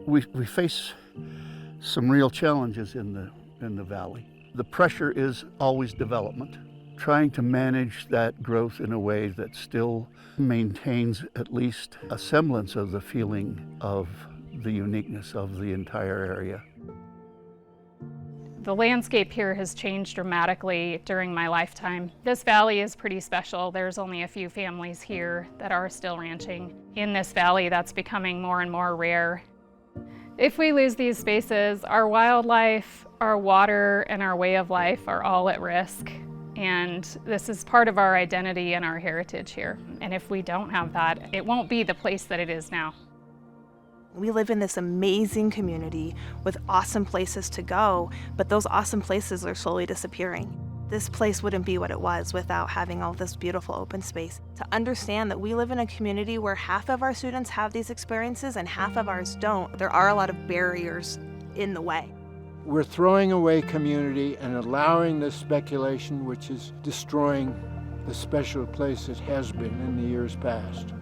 We face some real challenges in the valley. The pressure is always development, trying to manage that growth in a way that still maintains at least a semblance of the feeling of the uniqueness of the entire area. The landscape here has changed dramatically during my lifetime. This valley is pretty special. There's only a few families here that are still ranching. In this valley, that's becoming more and more rare. If we lose these spaces, our wildlife, our water, and our way of life are all at risk. And this is part of our identity and our heritage here. And if we don't have that, it won't be the place that it is now. We live in this amazing community with awesome places to go, but those awesome places are slowly disappearing. This place wouldn't be what it was without having all this beautiful open space. To understand that we live in a community where half of our students have these experiences and half of ours don't, there are a lot of barriers in the way. We're throwing away community and allowing this speculation, which is destroying the special place it has been in the years past.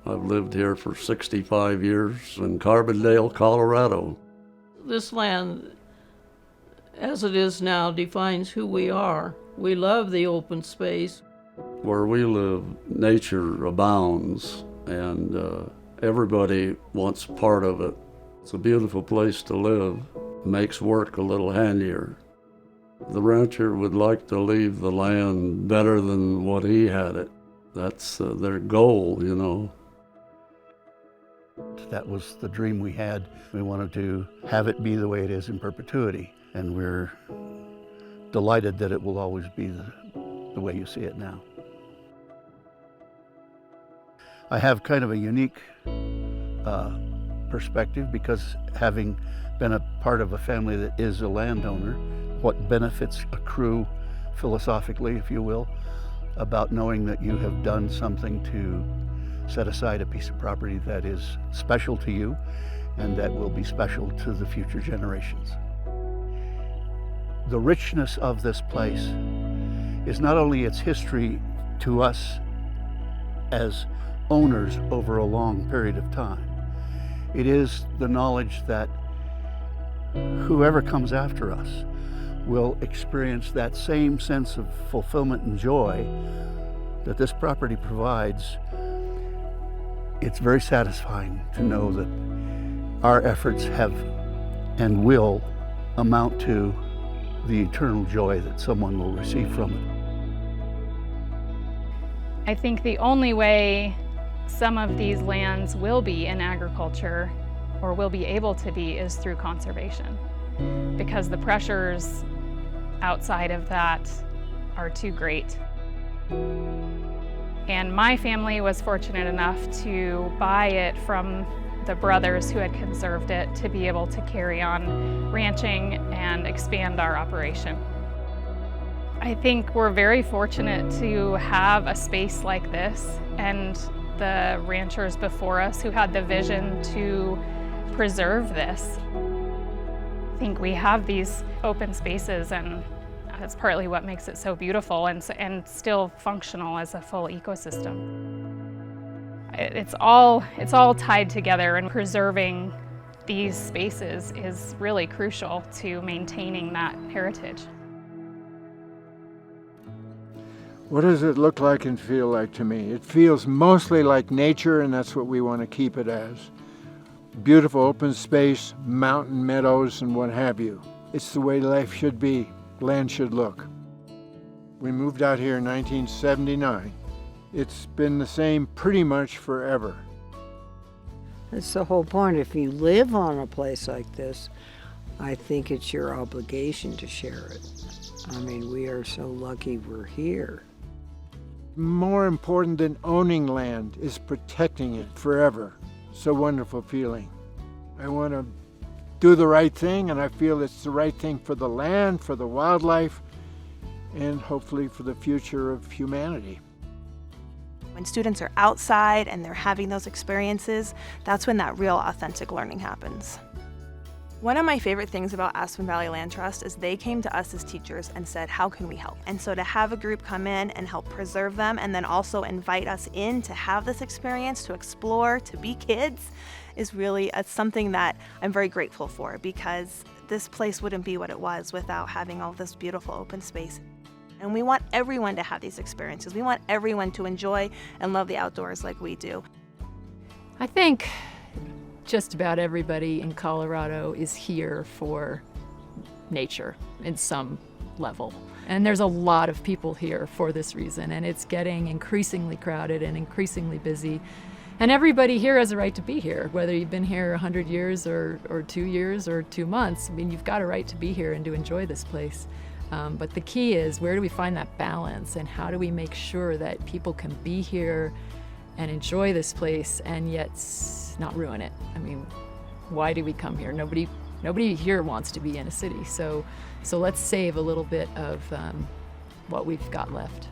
I've lived here for 65 years in Carbondale, Colorado. This land, as it is now, defines who we are. We love the open space. Where we live, nature abounds, and everybody wants part of it. It's a beautiful place to live. Makes work a little handier. The rancher would like to leave the land better than what he had it. That's their goal, you know. That was the dream we had. We wanted to have it be the way it is in perpetuity, and we're delighted that it will always be the way you see it now. I have kind of a unique perspective because having been a part of a family that is a landowner, what benefits accrue philosophically, if you will, about knowing that you have done something to set aside a piece of property that is special to you and that will be special to the future generations. The richness of this place is not only its history to us as owners over a long period of time, it is the knowledge that whoever comes after us will experience that same sense of fulfillment and joy that this property provides. It's very satisfying to know that our efforts have and will amount to the eternal joy that someone will receive from it. I think the only way some of these lands will be in agriculture or will be able to be is through conservation, because the pressures outside of that are too great. And my family was fortunate enough to buy it from the brothers who had conserved it to be able to carry on ranching and expand our operation. I think we're very fortunate to have a space like this, and the ranchers before us who had the vision to preserve this. I think we have these open spaces, and that's partly what makes it so beautiful and still functional as a full ecosystem. It's all tied together, and preserving these spaces is really crucial to maintaining that heritage. What does it look like and feel like to me? It feels mostly like nature, and that's what we want to keep it as. Beautiful open space, mountain meadows, and what have you. It's the way life should be, land should look. We moved out here in 1979. It's been the same pretty much forever. That's the whole point. If you live on a place like this, I think it's your obligation to share it. I mean, we are so lucky we're here. More important than owning land is protecting it forever. It's a wonderful feeling. I want to do the right thing, and I feel it's the right thing for the land, for the wildlife, and hopefully for the future of humanity. When students are outside and they're having those experiences, that's when that real authentic learning happens. One of my favorite things about Aspen Valley Land Trust is they came to us as teachers and said, how can we help? And so to have a group come in and help preserve them and then also invite us in to have this experience, to explore, to be kids, is really something that I'm very grateful for, because this place wouldn't be what it was without having all this beautiful open space. And we want everyone to have these experiences. We want everyone to enjoy and love the outdoors like we do. I think just about everybody in Colorado is here for nature in some level. And there's a lot of people here for this reason, and it's getting increasingly crowded and increasingly busy. And everybody here has a right to be here, whether you've been here 100 years or 2 years or 2 months. I mean, you've got a right to be here and to enjoy this place. But the key is, where do we find that balance, and how do we make sure that people can be here and enjoy this place and yet not ruin it? I mean, why do we come here? Nobody here wants to be in a city. So let's save a little bit of what we've got left.